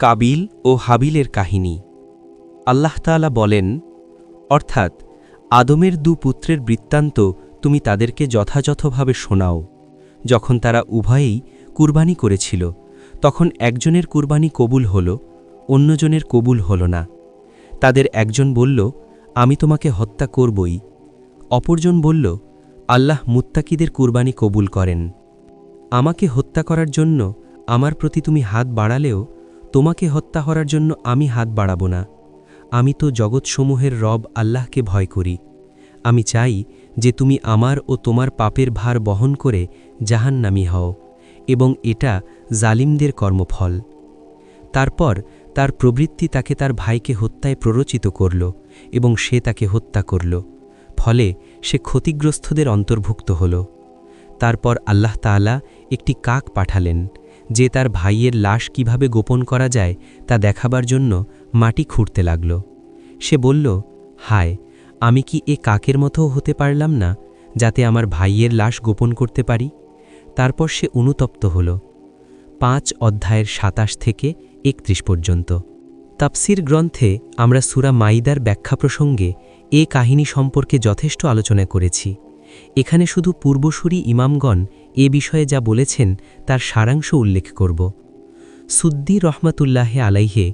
কাবিল ও হাবিলের কাহিনী। আল্লাহ তাআলা বলেন, অর্থাৎ আদমের দু পুত্রের বৃত্তান্ত তুমি তাদেরকে যথাযথভাবে শোনাও। যখন তারা উভয়েই কুরবানি করেছিল, তখন একজনের কুরবানি কবুল হল, অন্যজনের কবুল হল না। তাদের একজন বলল, আমি তোমাকে হত্যা করবই। অপরজন বলল, আল্লাহ মুত্তাকিদের কুরবানি কবুল করেন। আমাকে হত্যা করার জন্য আমার প্রতি তুমি হাত বাড়ালেও তোমাকে হত্যা করার জন্য আমি হাত বাড়াব না। আমি তো জগৎসমূহের রব আল্লাহকে ভয় করি। আমি চাই যে তুমি আমার ও তোমার পাপের ভার বহন করে জাহান্নামী হও, এবং এটা জালিমদের কর্মফল। তারপর তার প্রবৃত্তি তাকে তার ভাইকে হত্যায় প্ররোচিত করল, এবং সে তাকে হত্যা করল। ফলে সে ক্ষতিগ্রস্তদের অন্তর্ভুক্ত হল। তারপর আল্লাহ তাআলা একটি কাক পাঠালেন, যে তার ভাইয়ের লাশ কিভাবে গোপন করা যায় তা দেখাবার জন্য মাটি খুঁড়তে লাগল। সে বলল, হায়, আমি কি এ কাকের মতো হতে পারলাম না, যাতে আমার ভাইয়ের লাশ গোপন করতে পারি? তারপর সে অনুতপ্ত হল। 5 অধ্যায়ের 27 থেকে 31 পর্যন্ত। তাফসির গ্রন্থে আমরা সূরা মাইদার ব্যাখ্যা প্রসঙ্গে এ কাহিনী সম্পর্কে যথেষ্ট আলোচনা করেছি। এখানে শুধু পূর্বসূরি ইমামগণ এ বিষয়ে যা বলেছেন তার সারাংশ উল্লেখ করব। সুদ্দি রহমাতুল্লাহে আলাইহে,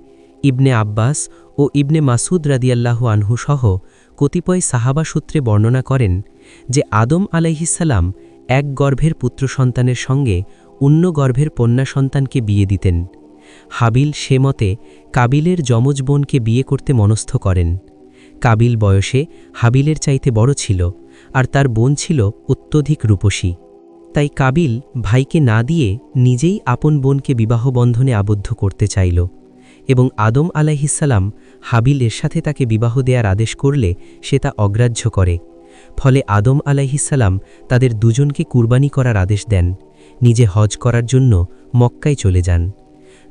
ইবনে আব্বাস ও ইবনে মাসুদ রাদিয়াল্লাহু আনহু সহ কতিপয় সাহাবা সূত্রে বর্ণনা করেন যে আদম আলাইহিসসালাম এক গর্ভের পুত্র সন্তানের সঙ্গে অন্য গর্ভের কন্যা সন্তানকে বিয়ে দিতেন। হাবিল সে মতে কাবিলের যমজ বোনকে বিয়ে করতে মনস্থ করেন। কাবিল বয়সে হাবিলের চাইতে বড় ছিল, আর তার বোন ছিল অত্যধিক রূপসী। তাই কাবিল ভাইকে না দিয়ে নিজেই আপন বোনকে বিবাহ বন্ধনে আবদ্ধ করতে চাইল, এবং আদম আলাইহিসসালাম হাবিলের সাথে তাকে বিবাহ দেয়ার আদেশ করলে সে তা অগ্রাহ্য করে। ফলে আদম আলাইহিসসালাম তাদের দুজনকে কুরবানি করার আদেশ দেন। নিজে হজ করার জন্য মক্কায় চলে যান।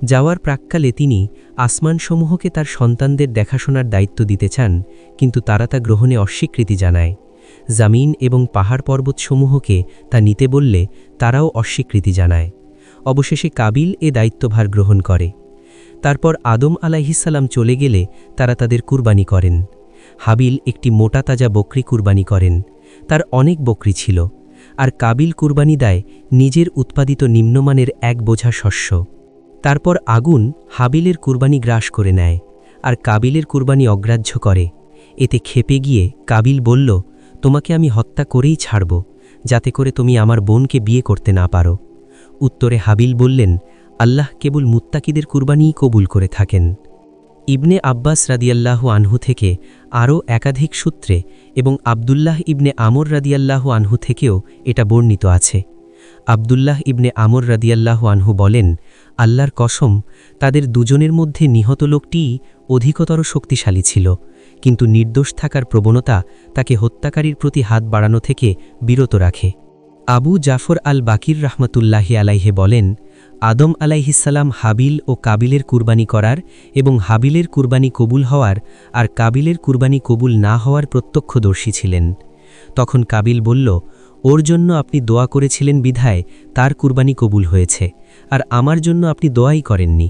যাওয়ার প্রাক্কালে তিনি আসমানসমূহকে তার সন্তানদের দেখাশোনার দায়িত্ব দিতে চান, কিন্তু তারা তা গ্রহণে অস্বীকৃতি জানায়। জামিন এবং পাহাড় পর্বতসমূহকে তা নিতে বললে তারাও অস্বীকৃতি জানায়। অবশেষে কাবিল এ দায়িত্বভার গ্রহণ করে। তারপর আদম আলাইহিসসালাম চলে গেলে তারা তাদের কুরবানি করেন। হাবিল একটি মোটা তাজা বকরি কুরবানি করেন। তার অনেক বকরি ছিল। আর কাবিল কুরবানি দেয় নিজের উৎপাদিত নিম্নমানের এক বোঝা শস্য। তারপর আগুন হাবিলের কুরবানি গ্রাস করে নেয়, আর কাবিলের কুরবানি অগ্রাহ্য করে। এতে ক্ষেপে গিয়ে কাবিল বলল, তোমাকে আমি হত্যা করেই ছাড়ব, যাতে করে তুমি আমার বোনকে বিয়ে করতে না পারো। উত্তরে হাবিল বললেন, আল্লাহ কেবল মুত্তাকিদের কুরবানিই কবুল করে থাকেন। ইবনে আব্বাস রাদিয়াল্লাহু আনহু থেকে আরও একাধিক সূত্রে এবং আবদুল্লাহ ইবনে আমর রাদিয়াল্লাহু আনহু থেকেও এটা বর্ণিত আছে। আবদুল্লাহ ইবনে আমর রাদিয়াল্লাহু আনহু বলেন, আল্লাহর কসম, তাদের দুজনের মধ্যে নিহত লোকটিই অধিকতর শক্তিশালী ছিল, কিন্তু নির্দোষ থাকার প্রবণতা তাকে হত্যাকারীর প্রতি হাত বাড়ানো থেকে বিরত রাখে। আবু জাফর আল বাকির রাহমাতুল্লাহি আলাইহে বলেন, আদম আলাইহিসসালাম হাবিল ও কাবিলের কুরবানি করার এবং হাবিলের কুরবানি কবুল হওয়ার আর কাবিলের কুরবানি কবুল না হওয়ার প্রত্যক্ষদর্শী ছিলেন। তখন কাবিল বলল, ওর জন্য আপনি দোয়া করেছিলেন বিধায় তার কুরবানি কবুল হয়েছে, আর আমার জন্য আপনি দোয়াই করেননি।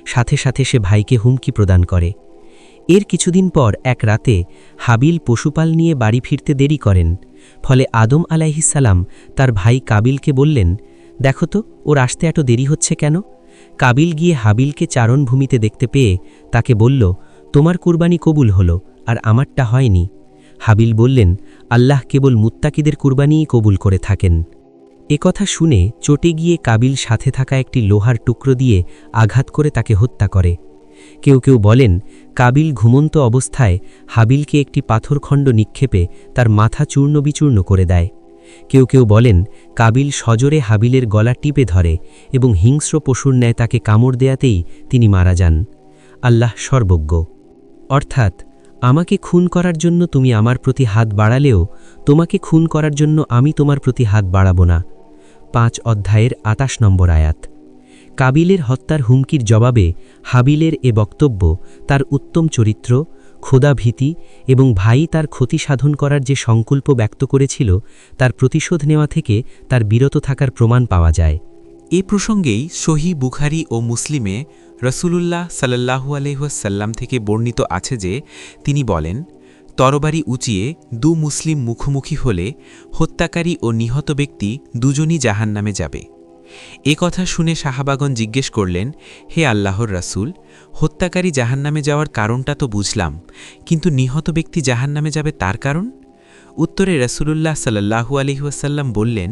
সাথে সাথে সে ভাইকে হুমকি প্রদান করে। এর কিছুদিন পর এক রাতে হাবিল পশুপাল নিয়ে বাড়ি ফিরতে দেরি করেন। ফলে আদম আলাইহিসসালাম তার ভাই কাবিলকে বললেন, দেখো তো ওর আসতে এত দেরি হচ্ছে কেন? কাবিল গিয়ে হাবিলকে চারণভূমিতে দেখতে পেয়ে তাকে বলল, তোমার কুরবানি কবুল হলো, আর আমারটা হয়নি। হাবিল বললেন, আল্লাহ কেবল মুত্তাকিদের কুরবানিই কবুল করে থাকেন। একথা শুনে চটে গিয়ে কাবিল সাথে থাকা একটি লোহার টুকরো দিয়ে আঘাত করে তাকে হত্যা করে। কেউ কেউ বলেন, কাবিল ঘুমন্ত অবস্থায় হাবিলকে একটি পাথরখণ্ড নিক্ষেপে তার মাথা চূর্ণ বিচূর্ণ করে দেয়। কেউ কেউ বলেন, কাবিল সজোরে হাবিলের গলা টিপে ধরে এবং হিংস্র পশুর ন্যায় তাকে কামড় দেয়াতেই তিনি মারা যান। আল্লাহ সর্বজ্ঞ। অর্থাৎ, আমাকে খুন করার জন্য তুমি আমার প্রতি হাত বাড়ালেও তোমাকে খুন করার জন্য আমি তোমার প্রতি হাত বাড়াব না। 5 অধ্যায়ের 28 নম্বর আয়াত। কাবিলের হত্যার হুমকির জবাবে হাবিলের এ বক্তব্য তার উত্তম চরিত্র, ক্ষুধাভীতি এবং ভাই তার ক্ষতি সাধন করার যে সংকল্প ব্যক্ত করেছিল তার প্রতিশোধ নেওয়া থেকে তার বিরত থাকার প্রমাণ পাওয়া যায়। এ প্রসঙ্গেই সহিহ বুখারী ও মুসলিমে রসূলুল্লাহ সাল্লাল্লাহু আলাইহি ওয়াসাল্লাম থেকে বর্ণিত আছে যে তিনি বলেন, তরবারি উঁচিয়ে মুসলিম মুখোমুখি হলে হত্যাকারী ও নিহত ব্যক্তি দুজনই জাহান্নামে যাবে। এ কথা শুনে সাহাবাগণ জিজ্ঞেস করলেন, হে আল্লাহর রাসূল, হত্যাকারী জাহান্নামে যাওয়ার কারণটা তো বুঝলাম, কিন্তু নিহত ব্যক্তি জাহান্নামে যাবে তার কারণ? উত্তরে রাসূলুল্লাহ সাল্লাল্লাহু আলাইহি ওয়াসাল্লাম বললেন,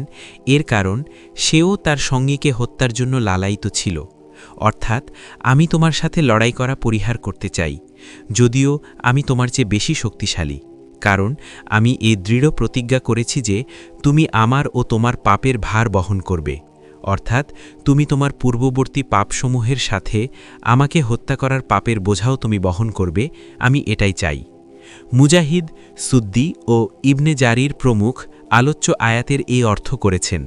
এর কারণ সেও তার সঙ্গীকে হত্যার জন্য লালায়িত ছিল। অর্থাৎ, আমি তোমার সাথে লড়াই করা পরিহার করতে চাই, যদিও আমি তোমার চেয়ে বেশি শক্তিশালী, কারণ আমি এ দৃঢ় প্রতিজ্ঞা করেছি যে তুমি আমার ও তোমার পাপের ভার বহন করবে। অর্থাৎ, তুমি তোমার পূর্ববর্তী পাপসমূহের সাথে আমাকে হত্যা করার পাপের বোঝাও তুমি বহন করবে, আমি এটাই চাই। মুজাহিদ, সুদ্দি ও ইবনে জারির প্রমুখ আলোচ্য আয়াতের এই অর্থ করেছেন।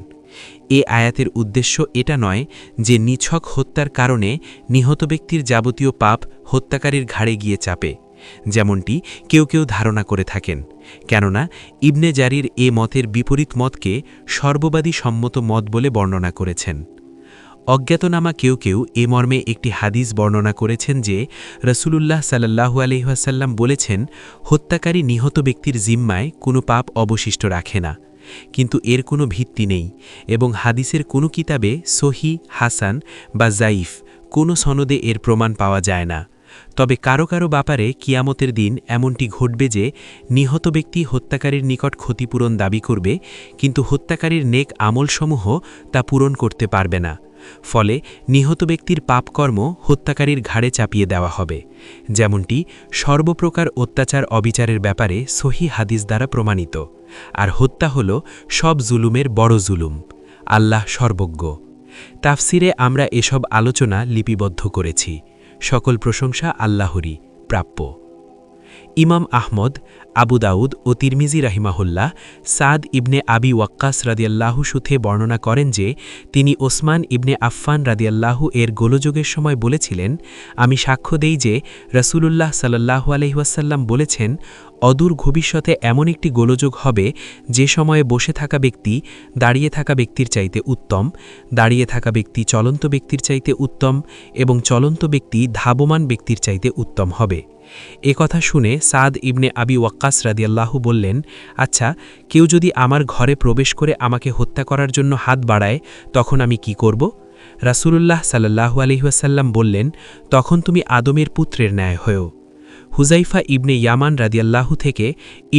এ আয়াতের উদ্দেশ্য এটা নয় যে নিছক হত্যার কারণে নিহত ব্যক্তির যাবতীয় পাপ হত্যাকারীর ঘাড়ে গিয়ে চাপে, যেমনটি কেউ কেউ ধারণা করে থাকেন, কেননা ইবনে জারির এ মতের বিপরীত মতকে সর্ববাদী সম্মত মত বলে বর্ণনা করেছেন। অজ্ঞাতনামা কেউ কেউ এ মর্মে একটি হাদিস বর্ণনা করেছেন যে রসূলুল্লাহ সাল্লাল্লাহু আলাইহি ওয়াসাল্লাম বলেছেন, হত্যাকারী নিহত ব্যক্তির জিম্মায় কোনো পাপ অবশিষ্ট রাখে না, কিন্তু এর কোনো ভিত্তি নেই এবং হাদিসের কোনো কিতাবে সহিহ, হাসান বা জাইফ কোনো সনদে এর প্রমাণ পাওয়া যায় না। তবে কারো কারো ব্যাপারে কিয়ামতের দিন এমনটি ঘটবে যে নিহত ব্যক্তি হত্যাকারীর নিকট ক্ষতিপূরণ দাবি করবে, কিন্তু হত্যাকারীর নেক আমলসমূহ তা পূরণ করতে পারবে না। ফলে নিহত ব্যক্তির পাপকর্ম হত্যাকারীর ঘাড়ে চাপিয়ে দেওয়া হবে, যেমনটি সর্বপ্রকার অত্যাচার অবিচারের ব্যাপারে সহিহ হাদিস দ্বারা প্রমাণিত। আর হত্যা হল সব জুলুমের বড় জুলুম। আল্লাহ সর্বজ্ঞ। তাফসিরে আমরা এসব আলোচনা লিপিবদ্ধ করেছি। সকল প্রশংসা আল্লাহরই প্রাপ্য। ইমাম আহমদ, আবু দাউদ ও তিরমিজি রাহিমাহুল্লাহ সাদ ইবনে আবি ওয়াক্কাস রাদিয়াল্লাহু সুথে বর্ণনা করেন যে তিনি ওসমান ইবনে আফফান রাদিয়াল্লাহু এর গোলযোগের সময় বলেছিলেন, আমি সাক্ষ্য দেই যে রাসূলুল্লাহ সাল্লাল্লাহু আলাইহি ওয়াসাল্লাম বলেছেন, অদূর ভবিষ্যতে এমন একটি গোলযোগ হবে যে সময়ে বসে থাকা ব্যক্তি দাঁড়িয়ে থাকা ব্যক্তির চাইতে উত্তম, দাঁড়িয়ে থাকা ব্যক্তি চলন্ত ব্যক্তির চাইতে উত্তম এবং চলন্ত ব্যক্তি ধাবমান ব্যক্তির চাইতে উত্তম হবে। এ কথা শুনে সাদ ইবনে আবি ওয়াক্কাস রাদিয়াল্লাহু বললেন, আচ্ছা, কেউ যদি আমার ঘরে প্রবেশ করে আমাকে হত্যা করার জন্য হাত বাড়ায়, তখন আমি কি করব? রাসূলুল্লাহ সাল্লাল্লাহু আলাইহি ওয়াসাল্লাম বললেন, তখন তুমি আদমের পুত্রের ন্যায় হও। হুজাইফা ইবনে ইয়ামান রাদিয়াল্লাহু থেকে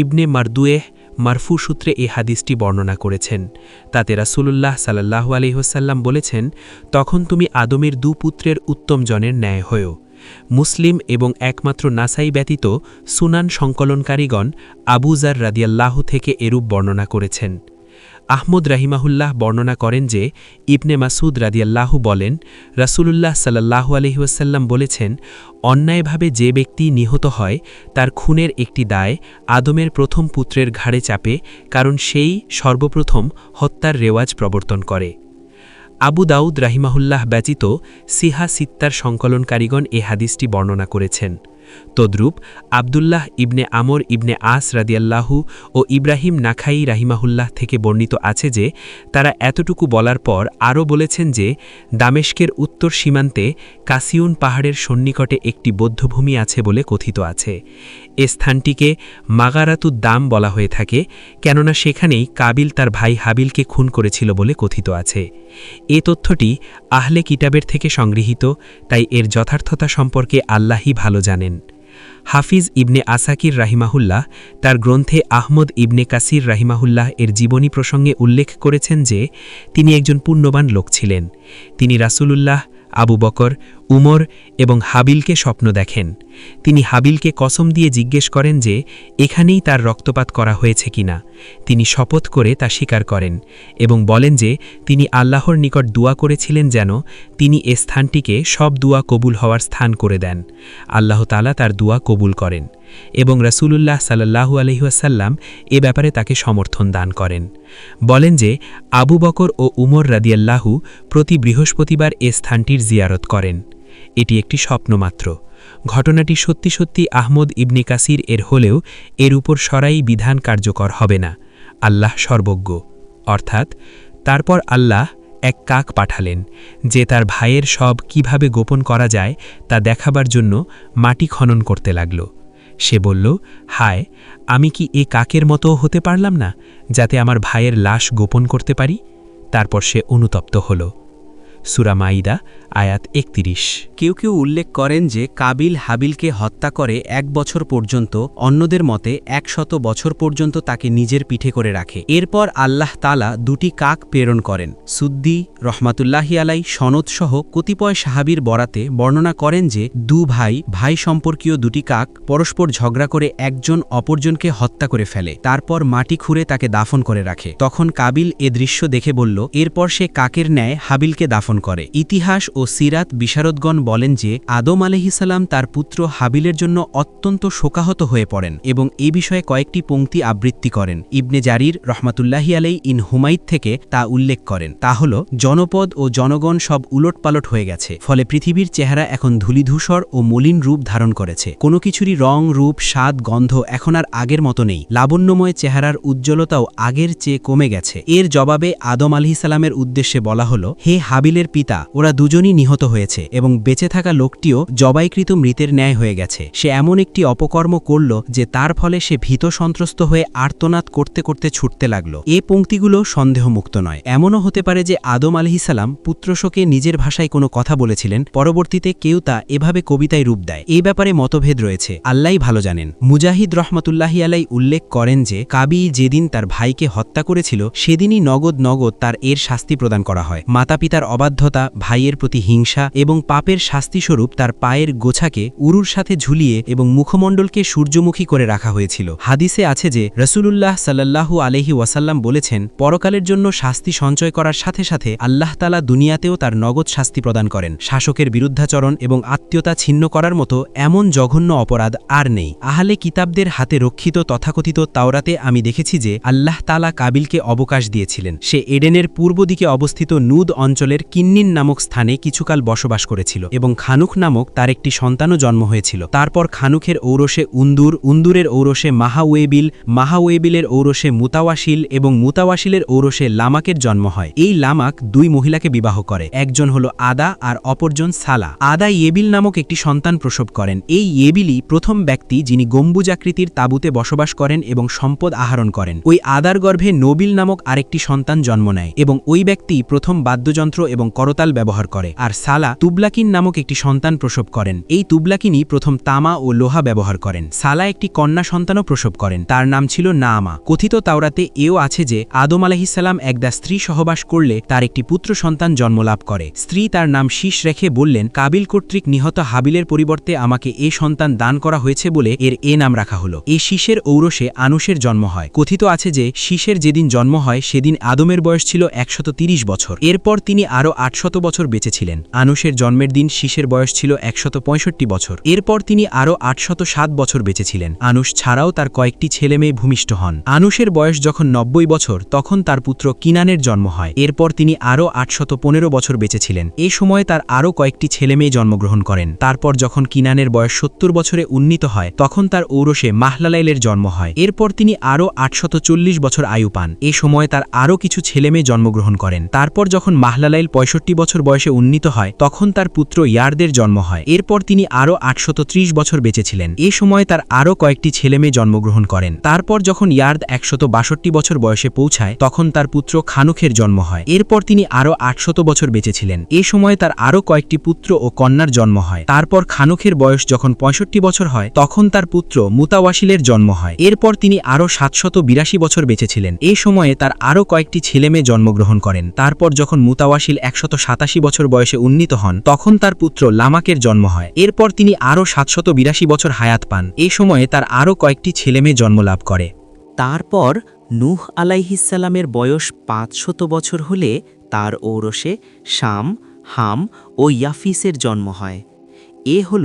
ইবনে মারদুয়েহ মারফু সূত্রে এই হাদিসটি বর্ণনা করেছেন। তাতে রাসূলুল্লাহ সাল্লাল্লাহু আলাইহি ওয়াসাল্লাম বলেছেন, তখন তুমি আদমের পুত্রের উত্তম জনের ন্যায় হও। মুসলিম এবং একমাত্র নাসাই ব্যতীত সুনান সংকলনকারীগণ আবু যার রাদিয়াল্লাহু থেকে এরূপ বর্ণনা করেছেন। আহমদ রাহিমাহুল্লাহ বর্ণনা করেন যে ইবনে মাসুদ রাদিয়াল্লাহু বলেন, রাসূলুল্লাহ সাল্লাল্লাহু আলাইহি ওয়াসাল্লাম বলেছেন, অন্যায়ভাবে যে ব্যক্তি নিহত হয় তার খুনের একটি দায় আদমের প্রথম পুত্রের ঘাড়ে চাপে, কারণ সেই সর্বপ্রথম হত্যার রেওয়াজ প্রবর্তন করে। আবু দাউদ রাহিমাহুল্লাহ ব্যতীত সিহা সিত্তার সংকলনকারীগণ এ হাদিসটি বর্ণনা করেছেন। তদ্রূপ আবদুল্লাহ ইবনে আমর ইবনে আস রাদিয়াল্লাহু ও ইব্রাহিম নাখাই রাহিমাহুল্লাহ থেকে বর্ণিত আছে যে তারা এতটুকু বলার পর আরও বলেছেন যে দামেস্কের উত্তর সীমান্তে কাসিউন পাহাড়ের সন্নিকটে একটি বৌদ্ধভূমি আছে বলে কথিত আছে। এ স্থানটিকে মাগারাতুদ দাম বলা হয়ে থাকে, কেননা সেখানেই কাবিল তার ভাই হাবিলকে খুন করেছিল বলে কথিত আছে। এ তথ্যটি আহলে কিতাবের থেকে সংগৃহীত, তাই এর যথার্থতা সম্পর্কে আল্লাহই ভালো জানেন। হাফিজ ইবনে আসাকির রাহিমাহুল্লাহ তার গ্রন্থে আহমদ ইবনে কাসির রাহিমাহুল্লাহ এর জীবনী প্রসঙ্গে উল্লেখ করেছেন যে তিনি একজন পুণ্যবান লোক ছিলেন। তিনি রাসূলুল্লাহ, আবু বকর, উমর এবং হাবিলকে স্বপ্ন দেখেন। তিনি হাবিলকে কসম দিয়ে জিজ্ঞেস করেন যে এখানেই তার রক্তপাত করা হয়েছে কিনা। তিনি শপথ করে তা স্বীকার করেন এবং বলেন যে তিনি আল্লাহর নিকট দোয়া করেছিলেন যেন তিনি এ স্থানটিকে সব দোয়া কবুল হওয়ার স্থান করে দেন। আল্লাহ তাআলা তার দোয়া কবুল করেন এবং রাসূলুল্লাহ সাল্লাল্লাহু আলাইহি ওয়াসাল্লাম এ ব্যাপারে তাকে সমর্থন দান করেন। বলেন যে আবু বকর ও উমর রাদিয়াল্লাহু প্রতি বৃহস্পতিবার এ স্থানটির জিয়ারত করেন। এটি একটি স্বপ্ন মাত্র। ঘটনাটি সত্যি সত্যি আহমদ ইবনে কাসির এর হলেও এর উপর সরাই বিধান কার্যকর হবে না। আল্লাহ সর্বজ্ঞ। অর্থাৎ তারপর আল্লাহ এক কাক পাঠালেন, যে তার ভাইয়ের সব কিভাবে গোপন করা যায় তা দেখাবার জন্য মাটি খনন করতে লাগল। সে বলল, হায়, আমি কি এ কাকের মতো হতে পারলাম না, যাতে আমার ভাইয়ের লাশ গোপন করতে পারি? তারপর সে অনুতপ্ত হল। সূরা মাইদা আয়াত ৩১। কেউ কেউ উল্লেখ করেন যে কাবিল হাবিলকে হত্যা করে ১ বছর পর্যন্ত, অন্যদের মতে ১০০ বছর পর্যন্ত তাকে নিজের পিঠে করে রাখে। এরপর আল্লাহ তাআলা ২টি কাক প্রেরণ করেন। সুদ্দি রহমাতুল্লাহি আলাই সনদসহ কতিপয় সাহাবীর বরাতে বর্ণনা করেন যে ভাই সম্পর্কীয় ২টি কাক পরস্পর ঝগড়া করে একজন অপরজনকে হত্যা করে ফেলে, তারপর মাটি খুঁড়ে তাকে দাফন করে রাখে। তখন কাবিল এ দৃশ্য দেখে বলল, এরপর সে কাকের ন্যায় হাবিলকে দাফন করে। ইতিহাস ও সিরাত বিশারদগণ বলেন যে আদম আলাইহিসসালাম তার পুত্র হাবিলের জন্য অত্যন্ত শোকাহত হয়ে পড়েন এবং এ বিষয়ে কয়েকটি পংক্তি আবৃত্তি করেন। ইবনে জারির রহমাতুল্লাহি আলাই ইন হুমাইদ থেকে তা উল্লেখ করেন। তা হল, জনপদ ও জনগণ সব উলটপালট হয়ে গেছে, ফলে পৃথিবীর চেহারা এখন ধূলিধূসর ও মলিন রূপ ধারণ করেছে। কোনো কিছুরই রং, রূপ, স্বাদ, গন্ধ এখন আর আগের মতো নেই। লাবণ্যময় চেহারার উজ্জ্বলতাও আগের চেয়ে কমে গেছে। এর জবাবে আদম আলাইহিসসালামের উদ্দেশ্যে বলা হল, হে হাবিলের পিতা, ওরা দুজনই নিহত হয়েছে এবং বেঁচে থাকা লোকটিও জবাইকৃত মৃতের ন্যায় হয়ে গেছে। সে এমন একটি অপকর্ম করল যে তার ফলে সে ভীত সন্ত্রস্ত হয়ে আর্তনাদ করতে করতে ছুটতে লাগল। এ পংক্তিগুলো সন্দেহমুক্ত নয়। এমনও হতে পারে যে আদম আলাইহিসসালাম পুত্রশোকে নিজের ভাষায় কোনো কথা বলেছিলেন, পরবর্তীতে কেউ তা এভাবে কবিতায় রূপ দেয়। এই ব্যাপারে মতভেদ রয়েছে, আল্লাহই ভালো জানেন। মুজাহিদ রহমাতুল্লাহি আলাই উল্লেখ করেন যে কাবি যেদিন তার ভাইকে হত্যা করেছিল সেদিনই নগদ তার এর শাস্তি প্রদান করা হয়। মাতা পিতার অবাধ্যতা, ভাইয়ের প্রতি হিংসা এবং পাপের শাস্তিস্বরূপ তার পায়ের গোছাকে উরুর সাথে ঝুলিয়ে এবং মুখমণ্ডলকে সূর্যমুখী করে রাখা হয়েছিল। হাদিসে আছে যে রাসূলুল্লাহ সাল্লাল্লাহু আলাইহি ওয়াসাল্লাম বলেছেন, পরকালের জন্য শাস্তি সঞ্চয় করার সাথে সাথে আল্লাহ তাআলা দুনিয়াতেও তার নগদ শাস্তি প্রদান করেন। শাসকের বিরুদ্ধাচরণ এবং আত্মীয়তা ছিন্ন করার মতো এমন জঘন্য অপরাধ আর নেই। আহলে কিতাবদের হাতে রক্ষিত তথাকথিত তাওরাতে আমি দেখেছি যে আল্লাহ তাআলা কাবিলকে অবকাশ দিয়েছিলেন। সে এডেনের পূর্ব দিকে অবস্থিত নুদ অঞ্চলের কিন্নিন নামক স্থানে কিছুকাল বসবাস করেছিল এবং খানুখ নামক তার একটি সন্তানও জন্ম হয়েছিল। তারপর খানুখের ঔরসে উন্দুরের ঔরসে মাহাওয়েবিলের ঔরসে মুতাওয়াশিল এবং মুতাওয়াশিলের ঔরসে লামাকের জন্ম হয়। এই লামাক ২ মহিলাকে বিবাহ করে, একজন হল আদা আর অপরজন সালা। আদা ইয়েবিল নামক একটি সন্তান প্রসব করেন। এই ইয়েবিলই প্রথম ব্যক্তি যিনি গম্বুজাকৃতির তাঁবুতে বসবাস করেন এবং সম্পদ আহরণ করেন। ওই আদার গর্ভে নবিল নামক আরেকটি সন্তান জন্ম নেয় এবং ওই ব্যক্তি প্রথম বাদ্যযন্ত্র এবং করতাল ব্যবহার করে। আর সালা তুবলাকিন নামক একটি সন্তান প্রসব করেন। এই তুবলাকিনই প্রথম তামা ও লোহা ব্যবহার করেন। সালা একটি কন্যা সন্তানও প্রসব করেন, তার নাম ছিল নামা। কথিত তাওরাতে এও আছে যে আদম আলাইহিসসালাম একদা স্ত্রী সহবাস করলে তার একটি পুত্র সন্তান জন্মলাভ করে। স্ত্রী তার নাম শীষ রেখে বললেন, কাবিল কর্তৃক নিহত হাবিলের পরিবর্তে আমাকে এ সন্তান দান করা হয়েছে বলে এর এ নাম রাখা হলো। এই শীষের ঔরসে আনুষের জন্ম হয়। কথিত আছে যে শীষের যেদিন জন্ম হয় সেদিন আদমের বয়স ছিল ১৩০ বছর। এরপর তিনি আরও ৮০০ বছর বেঁচেছিলেন। আনুষের জন্মের দিন শীষের বয়স ছিল ১৬৫ বছর। এরপর তিনি আরও ৮০৭ বছর বেঁচেছিলেন। আনুষ ছাড়াও তার কয়েকটি ছেলে মেয়ে ভূমিষ্ঠ হন। আনুষের বয়স যখন ৯০ বছর তখন তার পুত্র কিনানের জন্ম হয়। এরপর তিনি আরও ৮১৫ বছর বেঁচেছিলেন। এ সময়ে তার আরও কয়েকটি ছেলে মেয়ে জন্মগ্রহণ করেন। তারপর যখন কিনানের বয়স ৭০ বছরে উন্নীত হয় তখন তার ঔরসে মাহলালাইলের জন্ম হয়। এরপর তিনি আরও ৮৪০ বছর আয়ু পান। এ সময় তার আরও কিছু ছেলে মেয়ে জন্মগ্রহণ করেন। তারপর যখন মাহলালাইল ৬৫ বছর বয়সে উন্নীত হয় তখন তার পুত্র ইয়ারদের জন্ম হয়। এরপর তিনি আরও ৮৩০ বছর বেঁচেছিলেন। এ সময় তার আরও কয়েকটি ছেলে মেয়ে জন্মগ্রহণ করেন। তারপর যখন ইয়ার্দ ১৬২ বছর বয়সে পৌঁছায় তখন তার পুত্র খানুখের জন্ম হয়। এরপর তিনি আরও ৮০০ বছর বেঁচেছিলেন। এ সময় তার আরও কয়েকটি পুত্র ও কন্যার জন্ম হয়। তারপর খানুখের বয়স যখন ৬৫ বছর হয় তখন তার পুত্র মুতাওয়াশিলের জন্ম হয়। এরপর তিনি আরও ৭৮২ বছর বেঁচেছিলেন। এ সময়ে তার আরও কয়েকটি ছেলে মেয়ে জন্মগ্রহণ করেন। তারপর যখন মুতাওয়াশিল ১৮৭ বছর বয়সে উন্নীত হন তখন তার পুত্র লামাকের জন্ম হয়। এরপর তিনি আরও ৭৮২ বছর হায়াত পান। এ সময়ে তার আরও কয়েকটি ছেলেমেয়ে জন্মলাভ করে। তারপর নূহ আলাইহিসসালামের বয়স ৫০০ বছর হলে তার ঔরসে শাম, হাম ও ইয়াফিসের জন্ম হয়। এ হল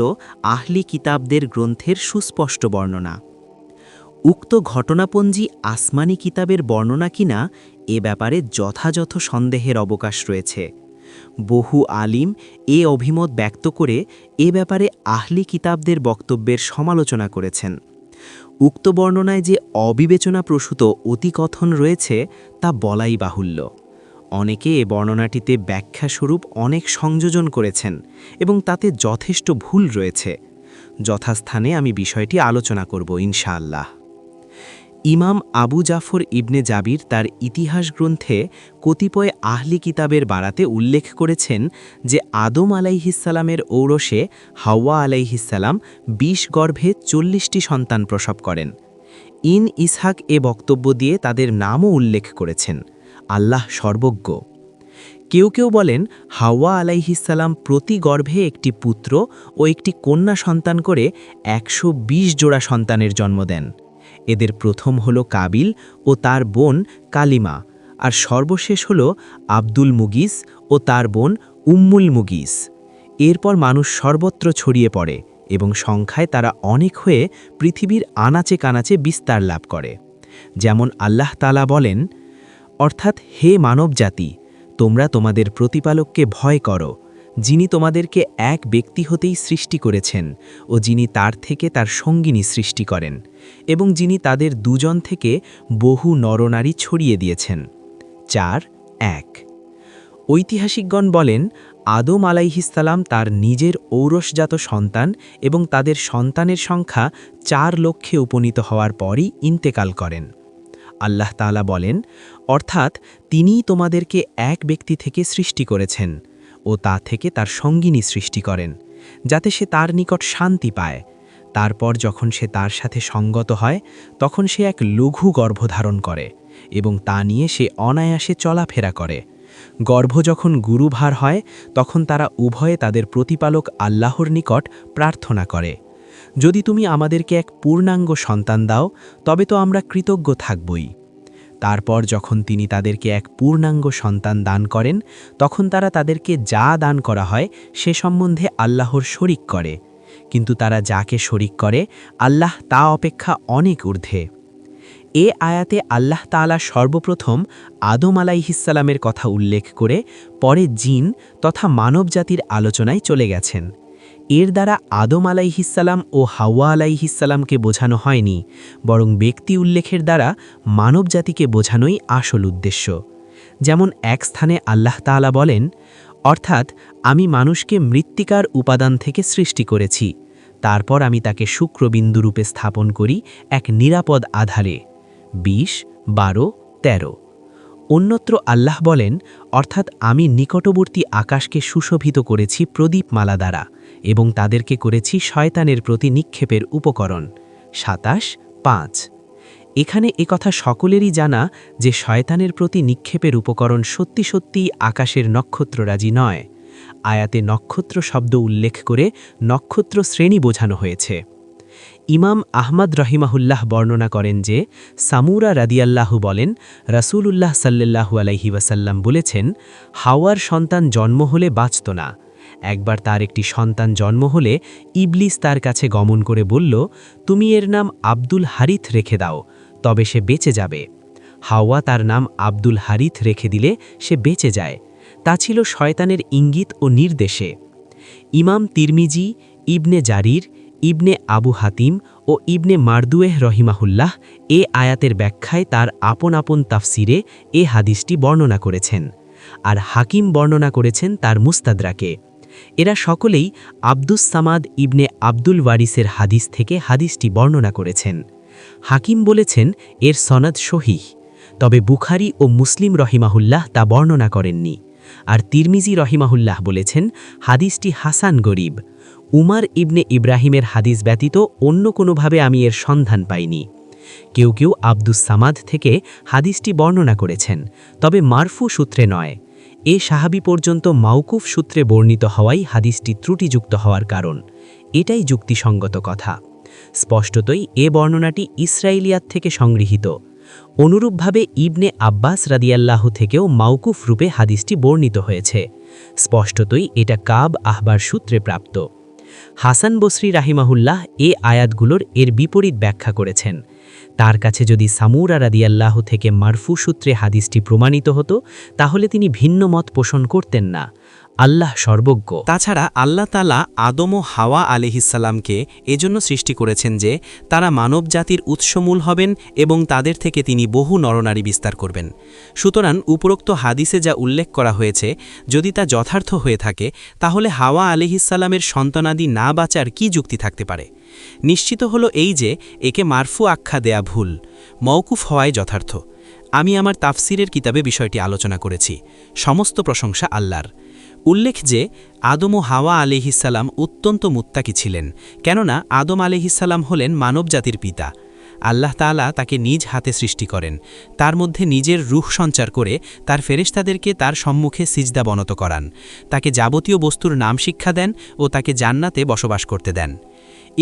আহলি কিতাবদের গ্রন্থের সুস্পষ্ট বর্ণনা। উক্ত ঘটনাপঞ্জি আসমানি কিতাবের বর্ণনা কিনা এ ব্যাপারে যথাযথ সন্দেহের অবকাশ রয়েছে। বহু আলিম এ অভিমত ব্যক্ত করে এ ব্যাপারে আহলি কিতাবদের বক্তব্যের সমালোচনা করেছেন। উক্ত বর্ণনায় যে অবিবেচনাপ্রসূত অতিকথন রয়েছে তা বলাই বাহুল্য। অনেকে এ বর্ণনাটিতে ব্যাখ্যাস্বরূপ অনেক সংযোজন করেছেন এবং তাতে যথেষ্ট ভুল রয়েছে। যথাস্থানে আমি বিষয়টি আলোচনা করব ইনশাআল্লাহ। ইমাম আবু জাফর ইবনে জাবির তার ইতিহাস গ্রন্থে কতিপয় আহলি কিতাবের বারাতে উল্লেখ করেছেন যে আদম আলাইহিসসালামের ঔরসে হাওয়া আলাইহিসসালাম ২০ গর্ভে ৪০টি সন্তান প্রসব করেন। ইসহাক এ বক্তব্য দিয়ে তাদের নামও উল্লেখ করেছেন। আল্লাহ সর্বজ্ঞ। কেউ কেউ বলেন হাওয়া আলাইহিসসালাম প্রতি গর্ভে একটি পুত্র ও একটি কন্যা সন্তান করে ১২০ জোড়া সন্তানের জন্ম দেন। এদের প্রথম হল কাবিল ও তার বোন কালিমা, আর সর্বশেষ হল আব্দুল মুগিস ও তার বোন উম্মুল মুগিস। এরপর মানুষ সর্বত্র ছড়িয়ে পড়ে এবং সংখ্যায় তারা অনেক হয়ে পৃথিবীর আনাচে কানাচে বিস্তার লাভ করে। যেমন আল্লাহ তাআলা বলেন, অর্থাৎ হে মানবজাতি, তোমরা তোমাদের প্রতিপালককে ভয় করো, যিনি তোমাদেরকে এক ব্যক্তি হতেই সৃষ্টি করেছেন ও যিনি তার থেকে তার সঙ্গিনী সৃষ্টি করেন এবং যিনি তাদের দুজন থেকে বহু নরনারী ছড়িয়ে দিয়েছেন। ৪.১ ঐতিহাসিকগণ বলেন, আদম আলাইহিসসালাম তার নিজের ঔরসজাত সন্তান এবং তাদের সন্তানের সংখ্যা ৪ লক্ষে উপনীত হওয়ার পরই ইন্তেকাল করেন। আল্লাহ তাআলা বলেন, অর্থাৎ তিনিই তোমাদেরকে এক ব্যক্তি থেকে সৃষ্টি করেছেন ও তা থেকে তার সঙ্গিনী সৃষ্টি করেন, যাতে সে তার নিকট শান্তি পায়। তারপর যখন সে তার সাথে সঙ্গত হয়, তখন সে এক লঘু গর্ভধারণ করে এবং তা নিয়ে সে অনায়াসে চলাফেরা করে। গর্ভ যখন গুরুভার হয়, তখন তারা উভয়ে তাদের প্রতিপালক আল্লাহর নিকট প্রার্থনা করে, যদি তুমি আমাদেরকে এক পূর্ণাঙ্গ সন্তান দাও, তবে তো আমরা কৃতজ্ঞ থাকবই। তারপর যখন তিনি তাদেরকে এক পূর্ণাঙ্গ সন্তান দান করেন, তখন তারা তাদেরকে যা দান করা হয় সে সম্বন্ধে আল্লাহর শরিক করে, কিন্তু তারা যাকে শরিক করে আল্লাহ তা অপেক্ষা অনেক ঊর্ধ্বে। এ আয়াতে আল্লাহ তাআলা সর্বপ্রথম আদম আলাইহিসসালামের কথা উল্লেখ করে পরে জিন তথা মানবজাতির আলোচনায় চলে গেছেন। এর দ্বারা আদম আলাইহিসসালাম ও হাওয়া আলাইহিসসালামকে বোঝানো হয়নি, বরং ব্যক্তি উল্লেখের দ্বারা মানবজাতিকে বোঝানোই আসল উদ্দেশ্য। যেমন এক স্থানে আল্লাহ তাআলা বলেন, অর্থাৎ আমি মানুষকে মৃত্তিকার উপাদান থেকে সৃষ্টি করেছি, তারপর আমি তাকে শুক্রবিন্দুরূপে স্থাপন করি এক নিরাপদ আধারে। ২০, ১২, ১৩। অন্যত্র আল্লাহ বলেন, অর্থাৎ আমি নিকটবর্তী আকাশকে সুশোভিত করেছি প্রদীপমালা দ্বারা এবং তাদেরকে করেছি শয়তানের প্রতি নিক্ষেপের উপকরণ। ২৭, ৫। এখানে একথা সকলেরই জানা যে শয়তানের প্রতি নিক্ষেপের উপকরণ সত্যি সত্যিই আকাশের নক্ষত্ররাজি নয়। আয়াতে নক্ষত্র শব্দ উল্লেখ করে নক্ষত্র শ্রেণী বোঝানো হয়েছে। ইমাম আহমদ রহিমাহুল্লাহ বর্ণনা করেন যে সামুরা রাদিয়াল্লাহু বলেন, রাসূলুল্লাহ সাল্লাল্লাহু আলাইহি ওয়াসাল্লাম বলেছেন, হাওয়ার সন্তান জন্ম হলে বাঁচত না। একবার তার একটি সন্তান জন্ম হলে ইবলিস তার কাছে গমন করে বলল, তুমি এর নাম আব্দুল হারিথ রেখে দাও, তবে সে বেঁচে যাবে। হাওয়া তার নাম আব্দুল হারিথ রেখে দিলে সে বেঁচে যায়। তা ছিল শয়তানের ইঙ্গিত ও নির্দেশে। ইমাম তিরমিজি, ইবনে জারির, ইবনে আবু হাতিম ও ইবনে মারদুয়েহ রহিমাহুল্লাহ এ আয়াতের ব্যাখ্যায় তার আপন আপন তাফসিরে এ হাদিসটি বর্ণনা করেছেন, আর হাকিম বর্ণনা করেছেন তার মুস্তাদরাকে। এরা সকলেই আব্দুস সামাদ ইবনে আব্দুল ওয়ারিসের হাদিস থেকে হাদিসটি বর্ণনা করেছেন। হাকিম বলেছেন এর সনদ সহিহ, তবে বুখারী ও মুসলিম রহিমাহুল্লাহ তা বর্ণনা করেননি, আর তিরমিজি রহিমাহুল্লাহ বলেছেন হাদিসটি হাসান গরিব। উমার ইবনে ইব্রাহিমের হাদিস ব্যতীত অন্য কোনোভাবে আমি এর সন্ধান পাইনি। কেউ কেউ আব্দুস সামাদ থেকে হাদিসটি বর্ণনা করেছেন, তবে মারফু সূত্রে নয়। এ সাহাবী পর্যন্ত মাউকুফ সূত্রে বর্ণিত হওয়াই হাদিসটি ত্রুটিযুক্ত হওয়ার কারণ। এটাই যুক্তিসঙ্গত কথা। স্পষ্টতই এ বর্ণনাটি ইসরাইলিয়াত থেকে সংগৃহীত। অনুরূপভাবে ইবনে আব্বাস রাদিয়াল্লাহু থেকেও মাউকুফ রূপে হাদিসটি বর্ণিত হয়েছে। স্পষ্টতই এটা কাব আহবার সূত্রে প্রাপ্ত। হাসান বসরি রাহিমাহুল্লাহ এ আয়াতগুলোর এর বিপরীত ব্যাখ্যা করেছেন। তার কাছে যদি সামুরা রাদিয়াল্লাহু থেকে মারফু সূত্রে হাদিসটি প্রমাণিত হতো, তাহলে তিনি ভিন্ন মত পোষণ করতেন না। আল্লাহ সর্বজ্ঞ। তাছাড়া আল্লাহ তাআলা আদম ও হাওয়া আলাইহিসসালামকে এজন্য সৃষ্টি করেছেন যে তারা মানব জাতির উৎসমূল হবেন এবং তাদের থেকে তিনি বহু নরনারী বিস্তার করবেন। সুতরাং উপরোক্ত হাদিসে যা উল্লেখ করা হয়েছে যদি তা যথার্থ হয়ে থাকে তাহলে হাওয়া আলাইহিসসালামের সন্তানাদি না বাঁচার কি যুক্তি থাকতে পারে? নিশ্চিত হলো এই যে একে মারফু আখ্যা দেয়া ভুল, মওকুফ হওয়ায় যথার্থ। আমি আমার তাফসিরের কিতাবে বিষয়টি আলোচনা করেছি। সমস্ত প্রশংসা আল্লাহর। উল্লেখ যে আদম ও হাওয়া আলাইহিসসালাম অত্যন্ত মুত্তাকি ছিলেন, কেননা আদম আলাইহিসসালাম হলেন মানবজাতির পিতা। আল্লাহ তাআলা তাকে নিজ হাতে সৃষ্টি করেন, তার মধ্যে নিজের রূহ সঞ্চার করে তার ফেরেশতাদেরকে তার সম্মুখে সিজদা বনত করান, তাকে যাবতীয় বস্তুর নাম শিক্ষা দেন ও তাকে জান্নাতে বসবাস করতে দেন।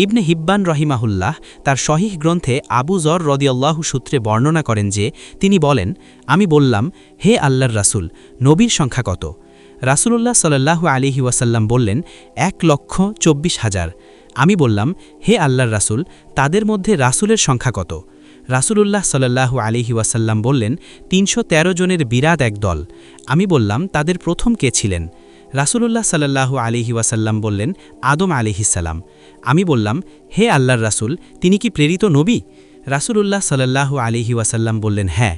ইবনে হিব্বান রহিমাহুল্লাহ তার সহিহ গ্রন্থে আবু যর রাদিয়াল্লাহু সূত্রে বর্ণনা করেন যে তিনি বলেন, আমি বললাম, হে আল্লাহর রাসূল, নবীর সংখ্যা কত? রাসূলুল্লাহ সাল্লাল্লাহু আলাইহি ওয়াসাল্লাম বললেন, 1,24,000। আমি বললাম, হে আল্লাহর রাসূল, তাদের মধ্যে রাসূলের সংখ্যা কত? রাসূলুল্লাহ সাল্লাল্লাহু আলাইহি ওয়াসাল্লাম বললেন, 313 জনের বিরাট এক দল। আমি বললাম, তাদের প্রথম কে ছিলেন? রাসূলুল্লাহ সাল্লাল্লাহু আলাইহি ওয়াসাল্লাম বললেন, আদম আলাইহিসসালাম। আমি বললাম, হে আল্লাহর রাসূল, তিনি কি প্রেরিত নবী? রাসূলুল্লাহ সাল্লাল্লাহু আলাইহি ওয়াসাল্লাম বললেন, হ্যাঁ,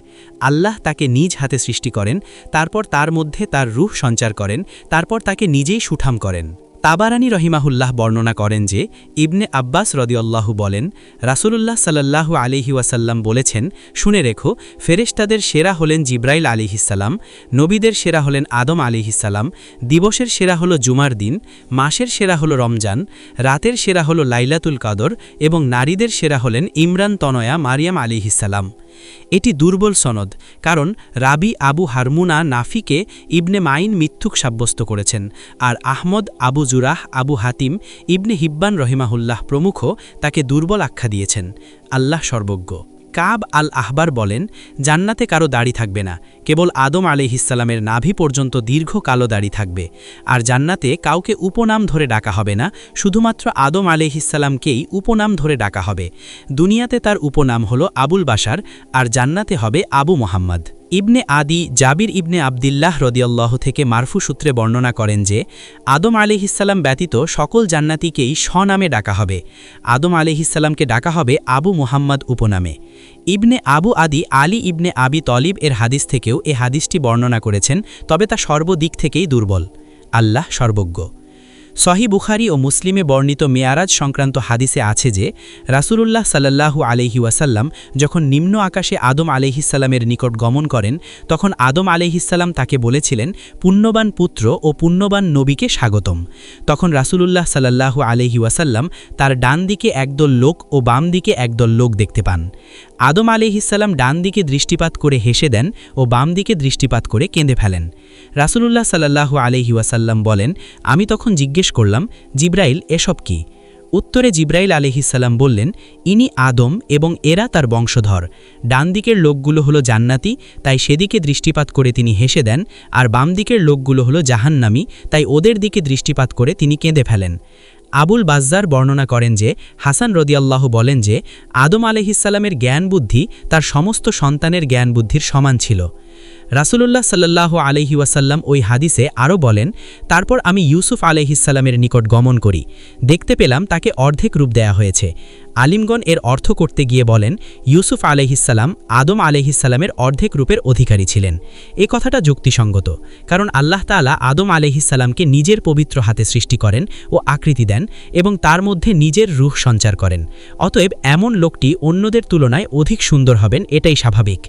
আল্লাহ তাকে নিজ হাতে সৃষ্টি করেন, তারপর তার মধ্যে তার রূহ সঞ্চার করেন, তারপর তাকে নিজেই সুঠাম করেন। তাবারানী রহিমাহুল্লাহ বর্ণনা করেন যে ইবনে আব্বাস রাদিয়াল্লাহু বলেন, রাসূলুল্লাহ সাল্লাল্লাহু আলাইহি ওয়াসাল্লাম বলেছেন, শুনে রেখো, ফেরেশতাদের সেরা হলেন জিব্রাইল আলাইহিসসালাম, নবীদের সেরা হলেন আদম আলাইহিসসালাম, দিবসের সেরা হলো জুমার দিন, মাসের সেরা হলো রমজান, রাতের সেরা হলো লাইলাতুল কদর এবং নারীদের সেরা হলেন ইমরান তনয়া মারিয়াম আলাইহিসসালাম। এটি দুর্বল সনদ, কারণ রাবি আবু হারমুনা নাফিকে ইবনে মাইন মিথ্যুক সাব্যস্ত করেছেন, আর আহমদ, আবু জুরাহ, আবু হাতিম, ইবনে হিব্বান রহিমাহুল্লাহ প্রমুখ তাকে দুর্বল আখ্যা দিয়েছেন। আল্লাহ সর্বজ্ঞ। কাব আল আহবার বলেন, জান্নাতে কারো দাড়ি থাকবে না, কেবল আদম আলাইহিসসালামের নাভি পর্যন্ত দীর্ঘ কালো দাড়ি থাকবে। আর জান্নাতে কাউকে উপনাম ধরে ডাকা হবে না, শুধুমাত্র আদম আলাইহিসসালামকেই উপনাম ধরে ডাকা হবে। দুনিয়াতে তার উপনাম হলো আবুল বাশার, আর জান্নাতে হবে আবু মোহাম্মদ। ইবনে আদি জাবির ইবনে আবদিল্লাহ রদিয়াল্লাহ থেকে মারফু সূত্রে বর্ণনা করেন যে আদম আলাইহিসসালাম ব্যতীত সকল জান্নাতীকেই স্বনামে ডাকা হবে। আদম আলাইহিসসালামকে ডাকা হবে আবু মুহাম্মদ উপনামে। ইবনে আবু আদি আলী ইবনে আবি তলিব এর হাদিস থেকেও এ হাদিসটি বর্ণনা করেছেন, তবে তা সর্বদিক থেকেই দুর্বল। আল্লাহ সর্বজ্ঞ। সহি বুখারী ও মুসলিমে বর্ণিত মেয়ারাজ সংক্রান্ত হাদিসে আছে যে রাসূলুল্লাহ সাল্লাল্লাহু আলাইহি ওয়াসাল্লাম যখন নিম্ন আকাশে আদম আলাইহিসসালামের নিকট গমন করেন, তখন আদম আলাইহিসসালাম তাকে বলেছিলেন, পুণ্যবান পুত্র ও পুণ্যবান নবীকে স্বাগতম। তখন রাসূলুল্লাহ সাল্লাল্লাহু আলাইহি ওয়াসাল্লাম তার ডান দিকে একদল লোক ও বাম দিকে একদল লোক দেখতে পান। আদম আলাইহিসসালাম ডান দিকে দৃষ্টিপাত করে হেসে দেন ও বাম দিকে দৃষ্টিপাত করে কেঁদে ফেলেন। রাসূলুল্লাহ সাল্লাল্লাহু আলাইহি ওয়াসাল্লাম বলেন, আমি তখন জিজ্ঞেস করলাম, জিব্রাইল, এসব কি? উত্তরে জিব্রাইল আলাইহিসসালাম বললেন, ইনি আদম এবং এরা তার বংশধর। ডান দিকের লোকগুলো হলো জান্নাতি, তাই সেদিকে দৃষ্টিপাত করে তিনি হেসে দেন, আর বাম দিকের লোকগুলো হলো জাহান্নামী, তাই ওদের দিকে দৃষ্টিপাত করে তিনি কেঁদে ফেলেন। আবুল বাজ্জার বর্ণনা করেন যে হাসান রদিয়াল্লাহু বলেন যে আদম আলাইহিসসালামের জ্ঞান বুদ্ধি তার সমস্ত সন্তানের জ্ঞান বুদ্ধির সমান ছিল। রাসূলুল্লাহ সাল্লাল্লাহু আলাইহি ওয়াসাল্লাম ওই হাদিসে আরও বলেন, তারপর আমি ইউসুফ আলাইহিসসালামের নিকট গমন করি, দেখতে পেলাম তাকে অর্ধেক রূপ দেয়া হয়েছে। আলিমগণ এর অর্থ করতে গিয়ে বলেন, ইউসুফ আলাইহিসসালাম আদম আলাইহিসসালামের অর্ধেক রূপের অধিকারী ছিলেন। এ কথাটা যুক্তিসঙ্গত, কারণ আল্লাহ তাআলা আদম আলাইহিসসালামকে নিজের পবিত্র হাতে সৃষ্টি করেন ও আকৃতি দেন এবং তার মধ্যে নিজের রূহ সঞ্চার করেন। অতএব এমন লোকটি অন্যদের তুলনায় অধিক সুন্দর হবেন, এটাই স্বাভাবিক।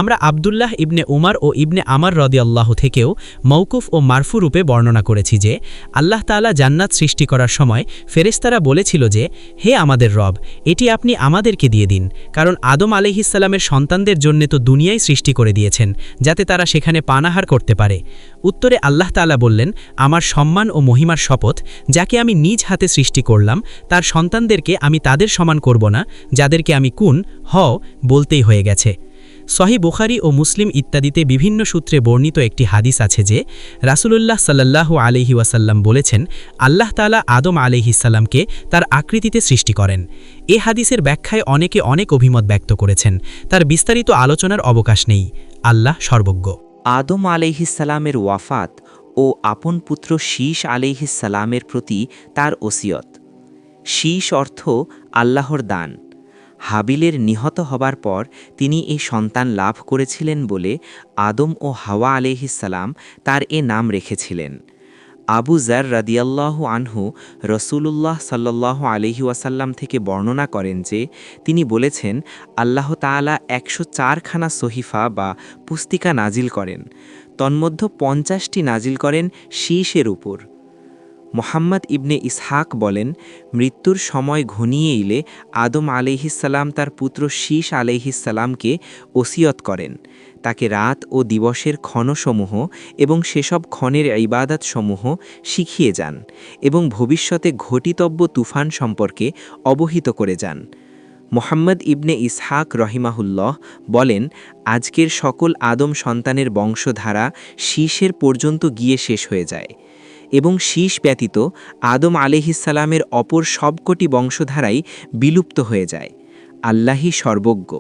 আমরা আব্দুল্লাহ ইবনে উমর ও ইবনে আমার রাদিয়াল্লাহু থেকেও মওকুফ ও মারফু রূপে বর্ণনা করেছি যে আল্লাহ তাআলা জান্নাত সৃষ্টি করার সময় ফেরেশতারা বলেছিল যে, হে আমাদের রব, এটি আপনি আমাদেরকে দিয়ে দিন, কারণ আদম আলাইহিসসালামের সন্তানদের জন্য তো দুনিয়ায় সৃষ্টি করে দিয়েছেন, যাতে তারা সেখানে পানাহার করতে পারে। উত্তরে আল্লাহ তাআলা বললেন, আমার সম্মান ও মহিমার শপথ, যাকে আমি নিজ হাতে সৃষ্টি করলাম, তার সন্তানদেরকে আমি তাদের সমান করব না, যাদেরকে আমি কুন বলতেই হয়ে গেছে। সহি বুখারী ও মুসলিম ইত্যাদিতে বিভিন্ন সূত্রে বর্ণিত একটি হাদিস আছে যে রাসূলুল্লাহ সাল্লাল্লাহু আলাইহি ওয়াসাল্লাম বলেছেন, আল্লাহ তাআলা আদম আলাইহিসসালামকে তার আকৃতিতে সৃষ্টি করেন। এ হাদিসের ব্যাখ্যায় অনেকে অনেক অভিমত ব্যক্ত করেছেন, তার বিস্তারিত আলোচনার অবকাশ নেই। আল্লাহ সর্বজ্ঞ। আদম আলাইহিসসালামের ওয়াফাত ও আপন পুত্র শীষ আলাইহিসসালামের প্রতি তার ওসিয়ত। শীষ অর্থ আল্লাহর দান। হাবিলের নিহত হবার পর তিনি এই সন্তান লাভ করেছিলেন বলে আদম ও হাওয়া আলাইহিসসালাম তার এ নাম রেখেছিলেন। আবু জার রাদিয়াল্লাহু আনহু রসূলুল্লাহ সাল্লাল্লাহু আলাইহি ওয়াসাল্লাম থেকে বর্ণনা করেন যে তিনি বলেছেন, আল্লাহ তাআলা ১০৪খানা সহিফা বা পুস্তিকা নাজিল করেন, তন্মধ্যে ৫০টি নাজিল করেন শীষের উপর। মোহাম্মদ ইবনে ইসহাক বলেন, মৃত্যুর সময় ঘনিয়ে এলে আদম আলাইহিসসালাম তার পুত্র শীষ আলাইহিসসালামকে ওসিয়ত করেন, তাকে রাত ও দিবসের ক্ষণসমূহ এবং সেসব ক্ষণের ইবাদতসমূহ শিখিয়ে যান এবং ভবিষ্যতে ঘটিতব্য তুফান সম্পর্কে অবহিত করে যান। মোহাম্মদ ইবনে ইসহাক রহিমাহুল্লাহ বলেন, আজকের সকল আদম সন্তানের বংশধারা শীষের পর্যন্ত গিয়ে শেষ হয়ে যায় এবং শীষ ব্যতীত আদম আলাইহিসসালামের অপর সবকটি বংশধারাই বিলুপ্ত হয়ে যায়। আল্লাহই সর্বজ্ঞ।